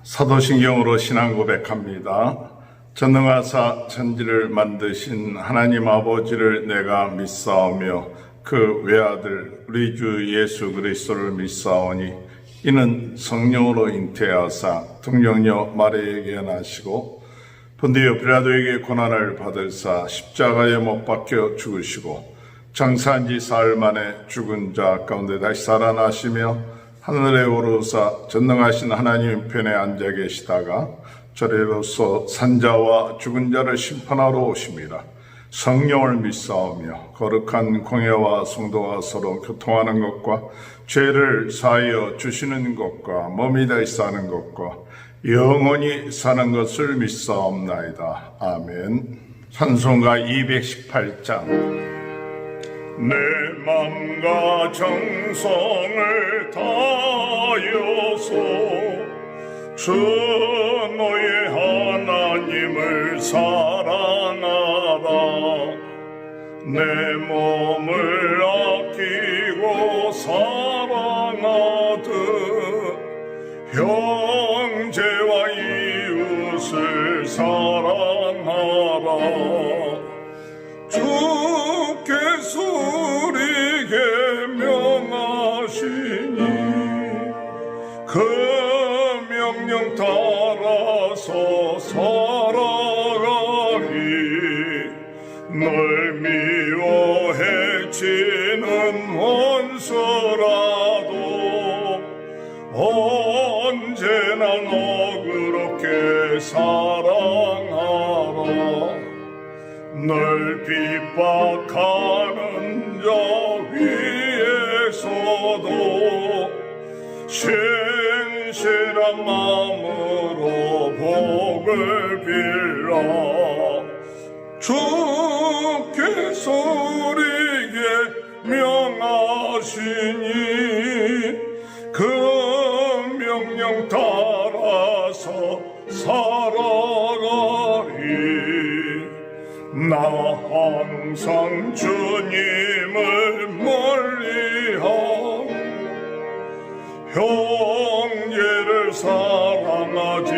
사도신경으로 신앙 고백합니다. 전능하사 천지를 만드신 하나님 아버지를 내가 믿사오며 그 외아들 우리 주 예수 그리스도를 믿사오니 이는 성령으로 잉태하사 동정녀 마리아에게 나시고 본디오 빌라도에게 고난을 받으사 십자가에 못 박혀 죽으시고 장사한 지 사흘 만에 죽은 자 가운데 다시 살아나시며 하늘에 오르사 전능하신 하나님 편에 앉아 계시다가 저리로서 산자와 죽은 자를 심판하러 오십니다. 성령을 믿사오며 거룩한 공예와 성도가 서로 교통하는 것과 죄를 사하여 주시는 것과 몸이 다시 사는 것과 영원히 사는 것을 믿사옵나이다. 아멘. 찬송가 218장. 내 맘과 정성을 다하여서 주 너의 하나님을 사랑하라. 내 몸을 아끼고 사랑하듯 형제와 이웃을 사랑하라. 주께서 우리에게 명하시니 그 명령 따라서 살아가리. 널 미워 해치는 원수라도 언제나 너그럽게 사랑하라. 널 핍박하는 자 위에서도 신실한 마음으로 복을 빌라. 주께서 우리에게 명하시니 그 명령 따라서 살아가리. 나 항상 주님을 멀리하고 형제를 사랑하지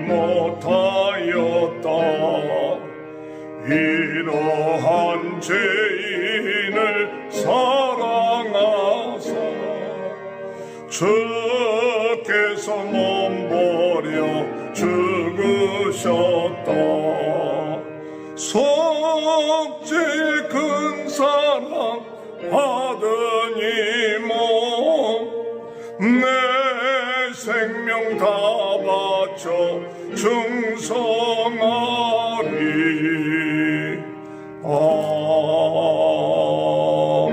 못하였다. 이러한 죄인을 사랑하사 주께서 몸버려 죽으셨다. 속죄의 큰 사랑 받으니 내 생명 다 바쳐 충성하리.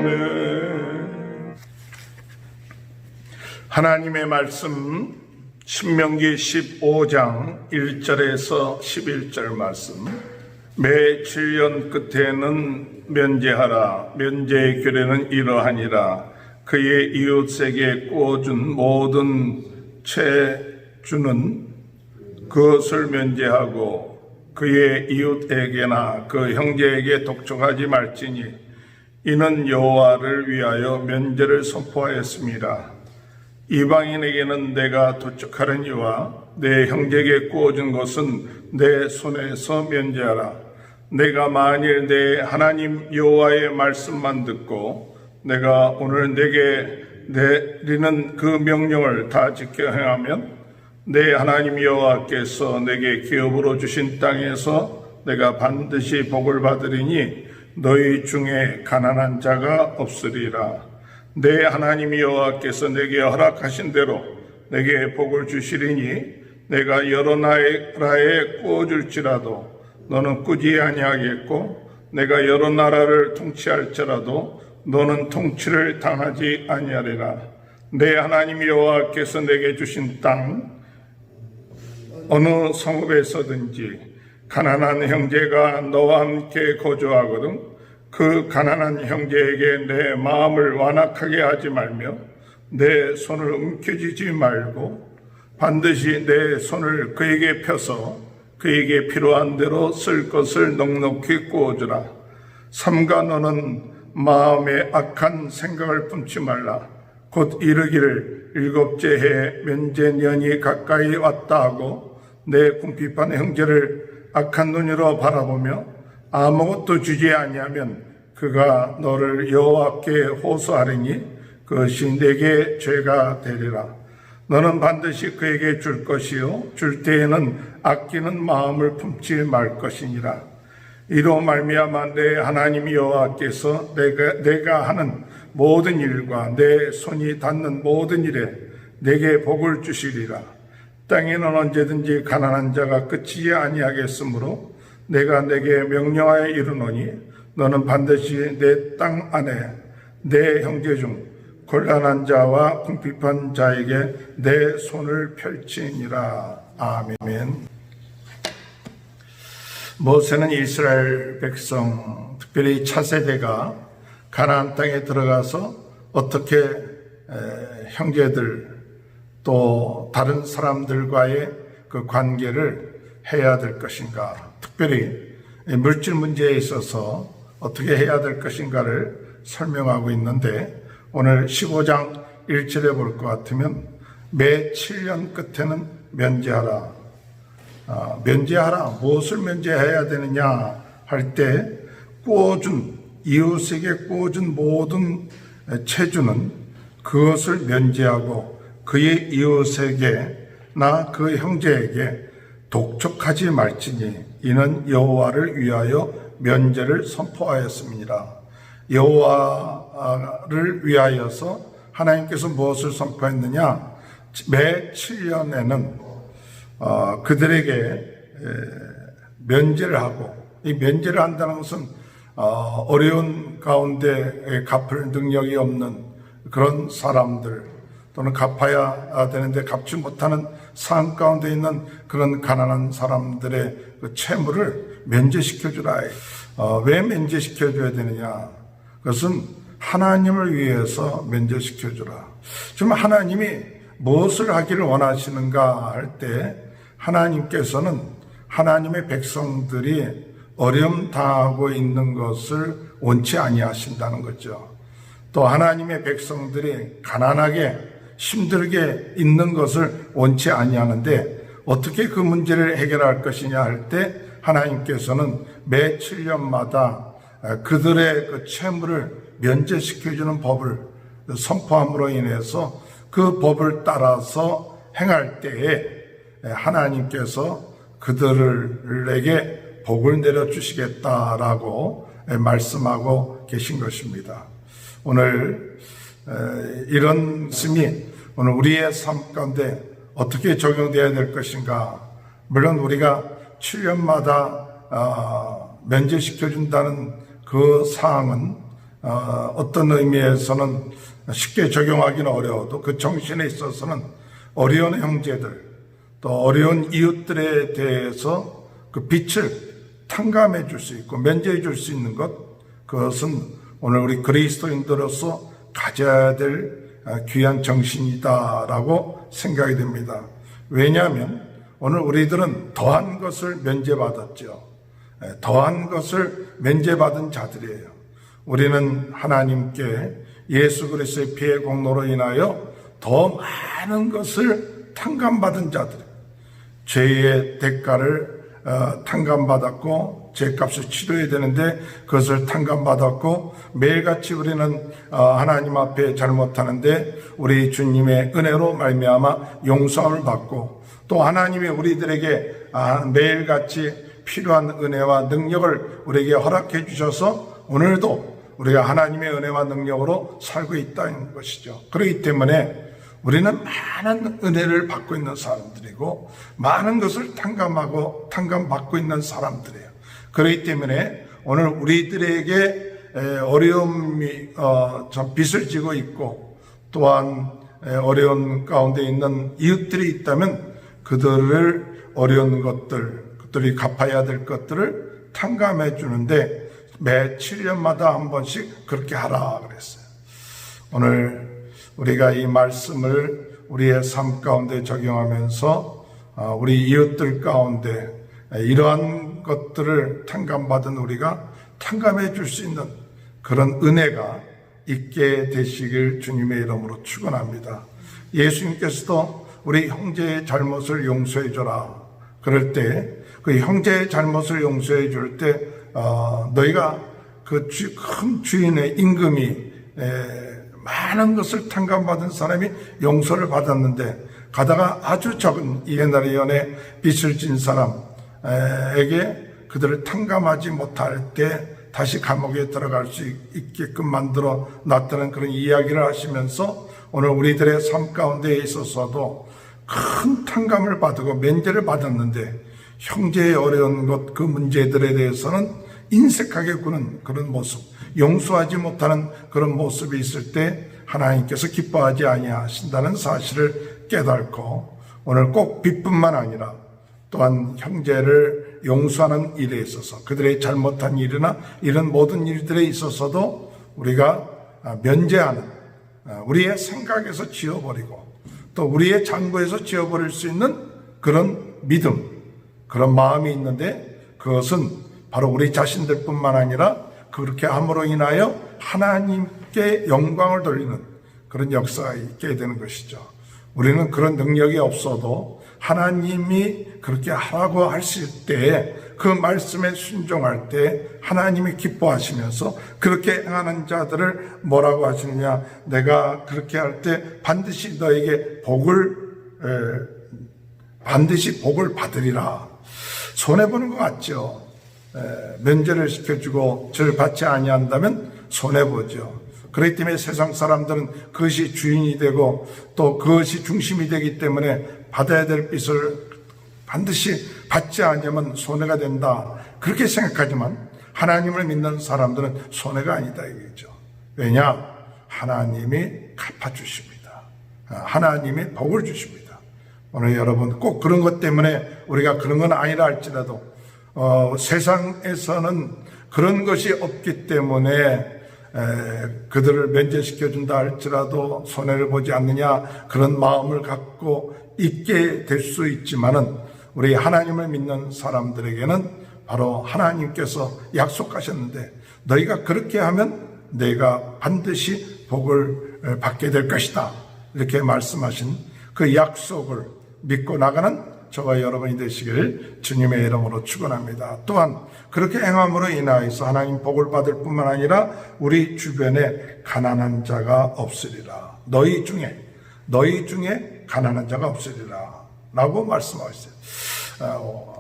아멘. 하나님의 말씀 신명기 15장 1절에서 11절 말씀. 매 7년 끝에는 면제하라. 면제의 규례는 이러하니라. 그의 이웃에게 꾸어준 모든 채주는 그것을 면제하고 그의 이웃에게나 그 형제에게 독촉하지 말지니 이는 여호와를 위하여 면제를 선포하였습니다. 이방인에게는 내가 도축하려니와 내 형제에게 꾸어준 것은 내 손에서 면제하라. 내가 만일 내 하나님 여호와의 말씀만 듣고 내가 오늘 내게 내리는 그 명령을 다 지켜 행하면 내 하나님 여호와께서 내게 기업으로 주신 땅에서 내가 반드시 복을 받으리니 너희 중에 가난한 자가 없으리라. 내 하나님 여호와께서 내게 허락하신 대로 내게 복을 주시리니 내가 여러 나라에 꾸어줄지라도 너는 꾸지 아니하겠고 내가 여러 나라를 통치할지라도 너는 통치를 당하지 아니하리라. 내 하나님 여호와께서 내게 주신 땅 어느 성읍에서든지 가난한 형제가 너와 함께 거주하거든 그 가난한 형제에게 내 마음을 완악하게 하지 말며 내 손을 움켜쥐지 말고 반드시 내 손을 그에게 펴서 그에게 필요한 대로 쓸 것을 넉넉히 꾸어주라. 삼가 너는 마음에 악한 생각을 품지 말라. 곧 이르기를 7째 해 면제년이 가까이 왔다 하고 내 궁핍한 형제를 악한 눈으로 바라보며 아무것도 주지 아니하면 그가 너를 여호와께 호소하리니 그것이 내게 죄가 되리라. 너는 반드시 그에게 줄 것이요 줄 때에는 아끼는 마음을 품지 말 것이니라. 이로 말미암아 내 하나님 여호와께서 내가 하는 모든 일과 내 손이 닿는 모든 일에 내게 복을 주시리라. 땅에는 언제든지 가난한 자가 그치지 아니하겠으므로 내가 내게 명령하여 이르노니 너는 반드시 내 땅 안에 내 형제 중 곤란한 자와 궁핍한 자에게 내 손을 펼치니라. 아멘. 모세는 이스라엘 백성, 특별히 차세대가 가나안 땅에 들어가서 어떻게 형제들 또 다른 사람들과의 그 관계를 해야 될 것인가, 특별히 물질 문제에 있어서 어떻게 해야 될 것인가를 설명하고 있는데, 오늘 15장 1절에 볼 것 같으면 매 7년 끝에는 면제하라. 면제하라. 무엇을 면제해야 되느냐 할 때 이웃에게 꾸어준 모든 채주는 그것을 면제하고 그의 이웃에게나 그 형제에게 독촉하지 말지니 이는 여호와를 위하여 면제를 선포하였습니다. 여호와를 위하여서 하나님께서 무엇을 선포했느냐? 매 7년에는 그들에게 면제를 하고, 이 면제를 한다는 것은 어려운 가운데 갚을 능력이 없는 그런 사람들, 또는 갚아야 되는데 갚지 못하는 상황 가운데 있는 그런 가난한 사람들의 그 채무를 면제시켜주라. 왜 면제시켜줘야 되느냐? 그것은 하나님을 위해서 면제시켜주라. 지금 하나님이 무엇을 하기를 원하시는가 할 때, 하나님께서는 하나님의 백성들이 어려움 당하고 있는 것을 원치 아니하신다는 거죠. 또 하나님의 백성들이 가난하게 힘들게 있는 것을 원치 아니하는데, 어떻게 그 문제를 해결할 것이냐 할 때 하나님께서는 매 7년마다 그들의 그 채무를 면제시켜주는 법을 선포함으로 인해서 그 법을 따라서 행할 때에 하나님께서 그들에게 복을 내려주시겠다라고 말씀하고 계신 것입니다. 오늘 이런 말씀이 오늘 우리의 삶 가운데 어떻게 적용되어야 될 것인가. 물론 우리가 7년마다 면제시켜준다는 그 사항은 어떤 의미에서는 쉽게 적용하기는 어려워도 그 정신에 있어서는 어려운 형제들 또 어려운 이웃들에 대해서 그 빛을 탕감해 줄 수 있고 면제해 줄 수 있는 것, 그것은 오늘 우리 그리스도인들로서 가져야 될 귀한 정신이다라고 생각이 됩니다. 왜냐하면 오늘 우리들은 더한 것을 면제받았죠. 더한 것을 면제받은 자들이에요. 우리는 하나님께 예수 그리스도의 피의 공로로 인하여 더 많은 것을 탕감받은 자들이에요. 죄의 대가를 탕감받았고 죄값을 치러야 되는데 그것을 탕감받았고, 매일같이 우리는 하나님 앞에 잘못하는데 우리 주님의 은혜로 말미암아 용서함을 받고, 또 하나님이 우리들에게 매일같이 필요한 은혜와 능력을 우리에게 허락해 주셔서 오늘도 우리가 하나님의 은혜와 능력으로 살고 있다는 것이죠. 그렇기 때문에 우리는 많은 은혜를 받고 있는 사람들이고 많은 것을 탕감받고 있는 사람들이에요. 그렇기 때문에 오늘 우리들에게 어려움이 좀 빚을 지고 있고, 또한 어려운 가운데 있는 이웃들이 있다면 그들을 어려운 그들이 갚아야 될 것들을 탕감해 주는데 매 7년마다 한 번씩 그렇게 하라 그랬어요. 오늘 우리가 이 말씀을 우리의 삶 가운데 적용하면서 우리 이웃들 가운데 이러한 것들을 탕감받은 우리가 탕감해 줄 수 있는 그런 은혜가 있게 되시길 주님의 이름으로 축원합니다. 예수님께서도 우리 형제의 잘못을 용서해 줘라. 그럴 때 그 형제의 잘못을 용서해 줄 때 너희가 그 큰 주인의 임금이 많은 것을 탕감받은 사람이 용서를 받았는데 가다가 아주 적은 이해나리온의 빚을 진 사람에게 그들을 탕감하지 못할 때 다시 감옥에 들어갈 수 있게끔 만들어 놨다는 그런 이야기를 하시면서 오늘 우리들의 삶 가운데 있어서도 큰 탕감을 받고 면제를 받았는데 형제의 어려운 것 그 문제들에 대해서는 인색하게 구는 그런 모습, 용서하지 못하는 그런 모습이 있을 때 하나님께서 기뻐하지 아니하신다는 사실을 깨닫고 오늘 꼭 빚뿐만 아니라 또한 형제를 용서하는 일에 있어서 그들의 잘못한 일이나 이런 모든 일들에 있어서도 우리가 면제하는 우리의 생각에서 지워버리고 또 우리의 장부에서 지워버릴 수 있는 그런 믿음, 그런 마음이 있는데 그것은 바로 우리 자신들 뿐만 아니라 그렇게 함으로 인하여 하나님께 영광을 돌리는 그런 역사가 있게 되는 것이죠. 우리는 그런 능력이 없어도 하나님이 그렇게 하라고 하실 때 그 말씀에 순종할 때 하나님이 기뻐하시면서 그렇게 행하는 자들을 뭐라고 하시느냐, 내가 그렇게 할 때 반드시 너에게 반드시 복을 받으리라. 손해보는 것 같죠. 면제를 시켜주고 저를 받지 아니한다면 손해보죠. 그렇기 때문에 세상 사람들은 그것이 주인이 되고 또 그것이 중심이 되기 때문에 받아야 될 빚을 반드시 받지 않으면 손해가 된다. 그렇게 생각하지만 하나님을 믿는 사람들은 손해가 아니다 이거죠. 왜냐? 하나님이 갚아주십니다. 하나님이 복을 주십니다. 오늘 여러분 꼭 그런 것 때문에 우리가 그런 건 아니라 할지라도 세상에서는 그런 것이 없기 때문에 그들을 면제시켜준다 할지라도 손해를 보지 않느냐 그런 마음을 갖고 있게 될 수 있지만은 우리 하나님을 믿는 사람들에게는 바로 하나님께서 약속하셨는데 너희가 그렇게 하면 내가 반드시 복을 받게 될 것이다 이렇게 말씀하신 그 약속을 믿고 나가는 저와 여러분이 되시길 주님의 이름으로 축원합니다. 또한 그렇게 행함으로 인하여서 하나님 복을 받을 뿐만 아니라 우리 주변에 가난한 자가 없으리라. 너희 중에 가난한 자가 없으리라 라고 말씀하셨어요.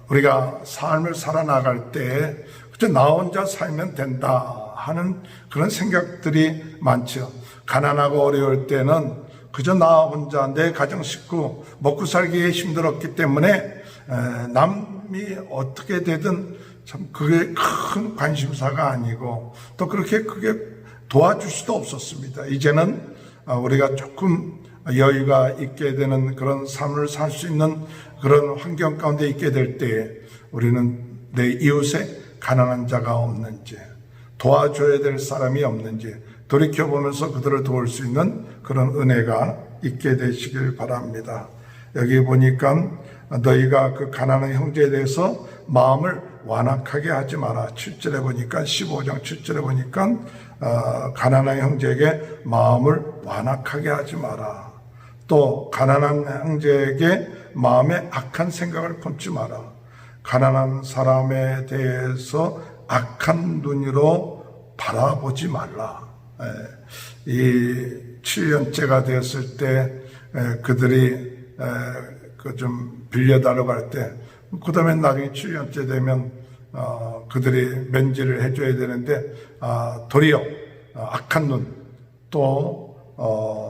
우리가 삶을 살아나갈 때 그저 나 혼자 살면 된다 하는 그런 생각들이 많죠. 가난하고 어려울 때는 그저 나 혼자 내 가정 식구 먹고 살기에 힘들었기 때문에 남이 어떻게 되든 참 그게 큰 관심사가 아니고 또 그렇게 크게 도와줄 수도 없었습니다. 이제는 우리가 조금 여유가 있게 되는 그런 삶을 살 수 있는 그런 환경 가운데 있게 될 때에 우리는 내 이웃에 가난한 자가 없는지 도와줘야 될 사람이 없는지 돌이켜보면서 그들을 도울 수 있는 그런 은혜가 있게 되시길 바랍니다. 여기 보니까 너희가 그 가난한 형제에 대해서 마음을 완악하게 하지 마라. 7절에 보니까 15장 7절에 보니까 가난한 형제에게 마음을 완악하게 하지 마라. 또 가난한 형제에게 마음에 악한 생각을 품지 마라. 가난한 사람에 대해서 악한 눈으로 바라보지 말라. 이 7년째가 되었을 때 그들이 그 좀 빌려달라고 할 때 그 다음에 나중에 7년째 되면 그들이 면제를 해줘야 되는데 도리어 악한 눈 또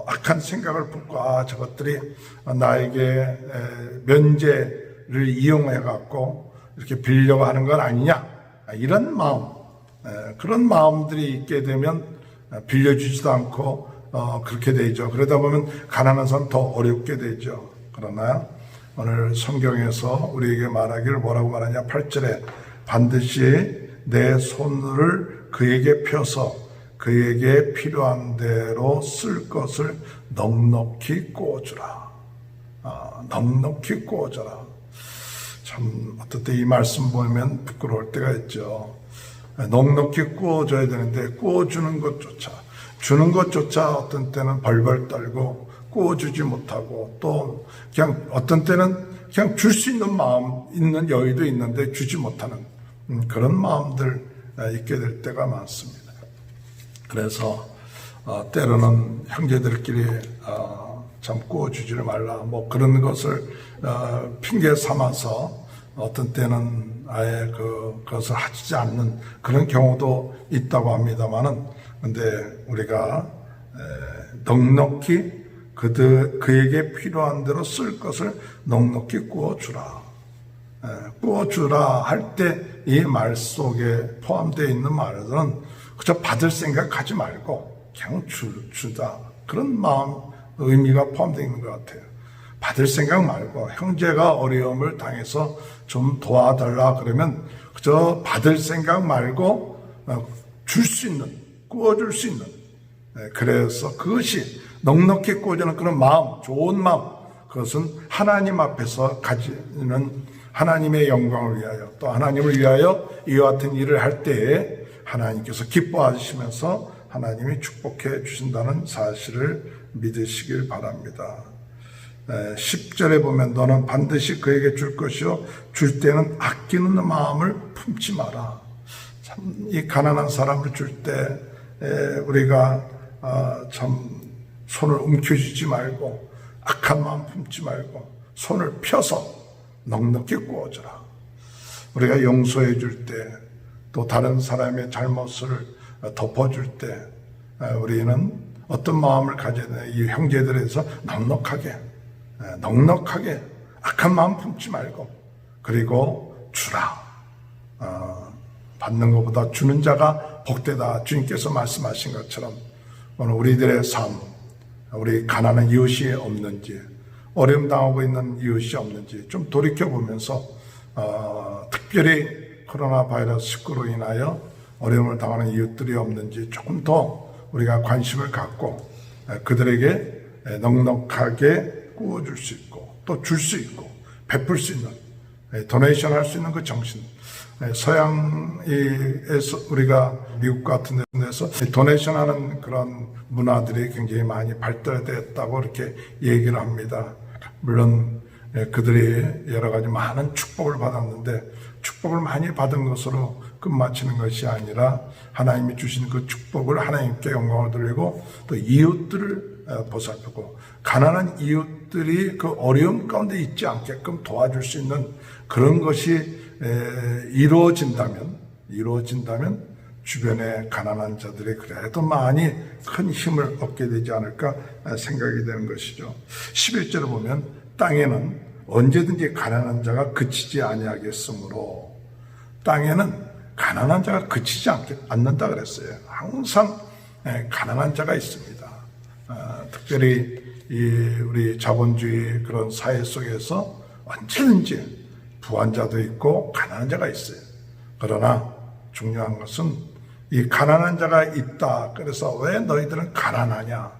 악한 생각을 품고 저것들이 나에게 면제를 이용해 갖고 이렇게 빌려고 하는 건 아니냐 이런 마음 그런 마음들이 있게 되면 빌려주지도 않고 그렇게 되죠. 그러다 보면 가난한 사람 더 어렵게 되죠. 그러나 오늘 성경에서 우리에게 말하기를 뭐라고 말하냐 8절에 반드시 내 손을 그에게 펴서 그에게 필요한 대로 쓸 것을 넉넉히 꽂으라. 넉넉히 꽂아라. 참 어떨 때 이 말씀 보면 부끄러울 때가 있죠. 넉넉히 구워줘야 되는데 구워주는 것조차 주는 것조차 어떤 때는 벌벌 떨고 구워주지 못하고 또 그냥 어떤 때는 그냥 줄 수 있는 마음 있는 여유도 있는데 주지 못하는 그런 마음들 있게 될 때가 많습니다. 그래서 때로는 형제들끼리 참 구워주지를 말라 뭐 그런 것을 핑계 삼아서 어떤 때는 아예 그것을 하지 않는 그런 경우도 있다고 합니다만은 근데 우리가 넉넉히 그에게 필요한 대로 쓸 것을 넉넉히 구워주라. 구워주라 할 때 이 말 속에 포함되어 있는 말들은 그저 받을 생각하지 말고 그냥 주다. 그런 마음, 의미가 포함되어 있는 것 같아요. 받을 생각 말고 형제가 어려움을 당해서 좀 도와달라 그러면 그저 받을 생각 말고 줄 수 있는, 구워줄 수 있는 그래서 그것이 넉넉히 구워주는 그런 마음, 좋은 마음 그것은 하나님 앞에서 가지는 하나님의 영광을 위하여 또 하나님을 위하여 이와 같은 일을 할 때에 하나님께서 기뻐하시면서 하나님이 축복해 주신다는 사실을 믿으시길 바랍니다. 10절에 보면 너는 반드시 그에게 줄 것이요 줄 때는 아끼는 마음을 품지 마라. 참 이 가난한 사람을 줄 때 우리가 참 손을 움켜쥐지 말고 악한 마음 품지 말고 손을 펴서 넉넉히 구워주라. 우리가 용서해 줄 때 또 다른 사람의 잘못을 덮어줄 때 우리는 어떤 마음을 가져야 되나 이 형제들에서 넉넉하게 악한 마음 품지 말고 그리고 주라. 받는 것보다 주는 자가 복되다. 주님께서 말씀하신 것처럼 오늘 우리들의 삶, 우리 가난한 이웃이 없는지 어려움 당하고 있는 이웃이 없는지 좀 돌이켜보면서 특별히 코로나 바이러스 19로 인하여 어려움을 당하는 이웃들이 없는지 조금 더 우리가 관심을 갖고 그들에게 넉넉하게 구워줄 수 있고 또 줄 수 있고 베풀 수 있는 도네이션 할 수 있는 그 정신 서양에서 우리가 미국 같은 데서 도네이션 하는 그런 문화들이 굉장히 많이 발달되었다고 이렇게 얘기를 합니다. 물론 그들이 여러 가지 많은 축복을 받았는데 축복을 많이 받은 것으로 끝마치는 것이 아니라 하나님이 주신 그 축복을 하나님께 영광을 돌리고 또 이웃들을 보살피고 가난한 이웃들이 그 어려움 가운데 있지 않게끔 도와줄 수 있는 그런 것이 이루어진다면 주변의 가난한 자들이 그래도 많이 큰 힘을 얻게 되지 않을까 생각이 되는 것이죠. 11절을 보면 땅에는 언제든지 가난한 자가 그치지 아니하겠으므로 땅에는 가난한 자가 그치지 않는다 그랬어요. 항상 가난한 자가 있습니다. 특별히 우리 자본주의 그런 사회 속에서 언제든지 부한 자도 있고 가난한 자가 있어요. 그러나 중요한 것은 이 가난한 자가 있다. 그래서 왜 너희들은 가난하냐?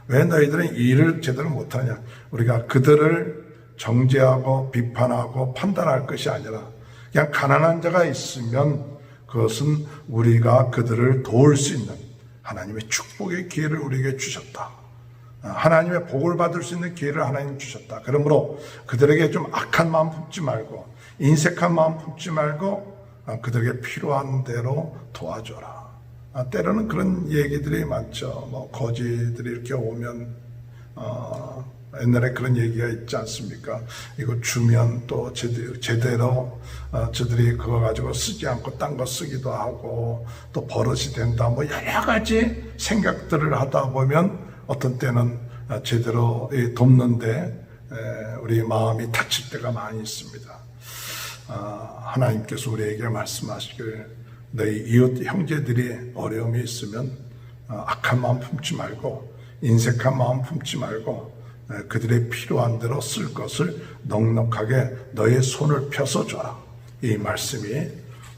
왜 너희들은 일을 제대로 못하냐? 우리가 그들을 정죄하고 비판하고 판단할 것이 아니라 그냥 가난한 자가 있으면 그것은 우리가 그들을 도울 수 있는 하나님의 축복의 기회를 우리에게 주셨다. 하나님의 복을 받을 수 있는 기회를 하나님 주셨다. 그러므로 그들에게 좀 악한 마음 품지 말고 인색한 마음 품지 말고 그들에게 필요한 대로 도와줘라. 때로는 그런 얘기들이 많죠. 뭐 거지들이 이렇게 오면 옛날에 그런 얘기가 있지 않습니까? 이거 주면 또 제대로 저들이 그거 가지고 쓰지 않고 딴 거 쓰기도 하고 또 버릇이 된다. 뭐 여러 가지 생각들을 하다 보면 어떤 때는 제대로 돕는데 우리 마음이 다칠 때가 많이 있습니다. 하나님께서 우리에게 말씀하시길 너희 이웃 형제들이 어려움이 있으면 악한 마음 품지 말고 인색한 마음 품지 말고 그들의 필요한 대로 쓸 것을 넉넉하게 너의 손을 펴서 줘라. 이 말씀이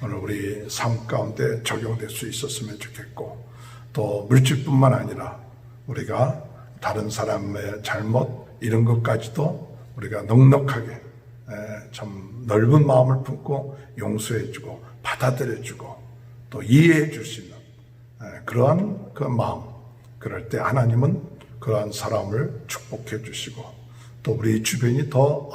오늘 우리 삶 가운데 적용될 수 있었으면 좋겠고 또 물질뿐만 아니라 우리가 다른 사람의 잘못 이런 것까지도 우리가 넉넉하게 참 넓은 마음을 품고 용서해주고 받아들여주고 또 이해해 줄 수 있는 그러한 그 마음 그럴 때 하나님은 그러한 사람을 축복해 주시고 또 우리 주변이 더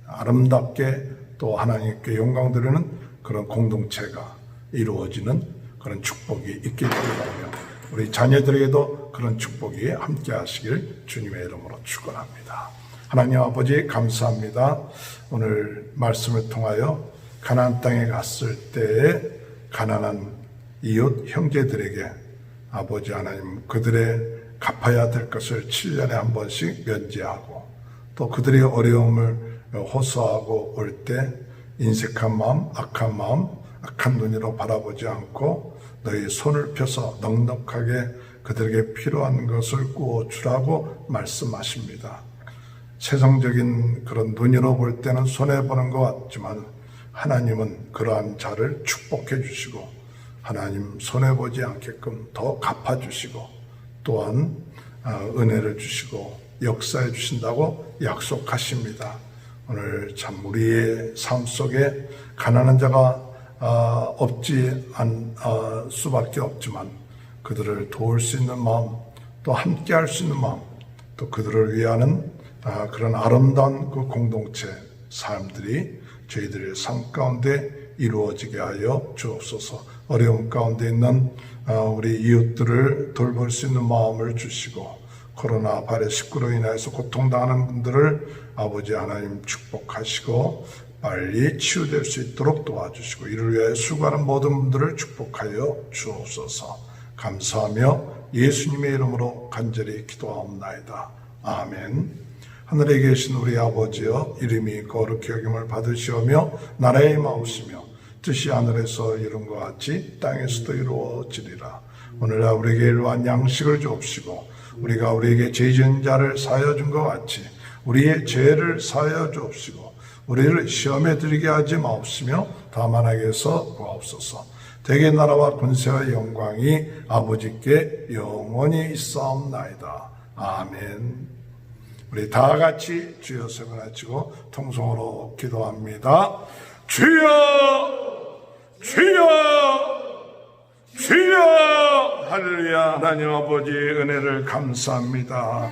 아름답게 또 하나님께 영광 드리는 그런 공동체가 이루어지는 그런 축복이 있길 바라며 우리 자녀들에게도 그런 축복이 함께 하시길 주님의 이름으로 축원합니다. 하나님 아버지 감사합니다. 오늘 말씀을 통하여 가나안 땅에 갔을 때에 가난한 이웃 형제들에게 아버지 하나님 그들의 갚아야 될 것을 7년에 한 번씩 면제하고 또 그들의 어려움을 호소하고 올 때 인색한 마음, 악한 마음, 악한 눈으로 바라보지 않고 너희 손을 펴서 넉넉하게 그들에게 필요한 것을 구워주라고 말씀하십니다. 세상적인 그런 눈으로 볼 때는 손해보는 것 같지만 하나님은 그러한 자를 축복해 주시고 하나님 손해보지 않게끔 더 갚아주시고 또한 은혜를 주시고 역사해 주신다고 약속하십니다. 오늘 참 우리의 삶 속에 가난한 자가 없지 않 수밖에 없지만 그들을 도울 수 있는 마음 또 함께 할 수 있는 마음 또 그들을 위하는 그런 아름다운 그 공동체 삶들이 저희들의 삶 가운데 이루어지게 하여 주옵소서. 어려움 가운데 있는 우리 이웃들을 돌볼 수 있는 마음을 주시고 코로나 바이러스19로 인해서 고통당하는 분들을 아버지 하나님 축복하시고 빨리 치유될 수 있도록 도와주시고 이를 위해 수고하는 모든 분들을 축복하여 주옵소서. 감사하며 예수님의 이름으로 간절히 기도하옵나이다. 아멘. 하늘에 계신 우리 아버지여 이름이 거룩히 여김을 받으시오며 나라의 임하옵시며 뜻이 하늘에서 이룬 것 같이 땅에서도 이루어지리라. 오늘날 우리에게 일용할 양식을 주옵시고 우리가 우리에게 죄 지은 자를 사하여 준 것 같이 우리의 죄를 사하여 주옵시고 우리를 시험에 들게 하지 마옵시며 다만 악에서 구하옵소서. 대개 나라와 권세와 영광이 아버지께 영원히 있사옵나이다. 아멘. 우리 다 같이 주여 세번하시고 통성으로 기도합니다. 주여 주여 주여. 할렐루야. 하나님 아버지 은혜를 감사합니다.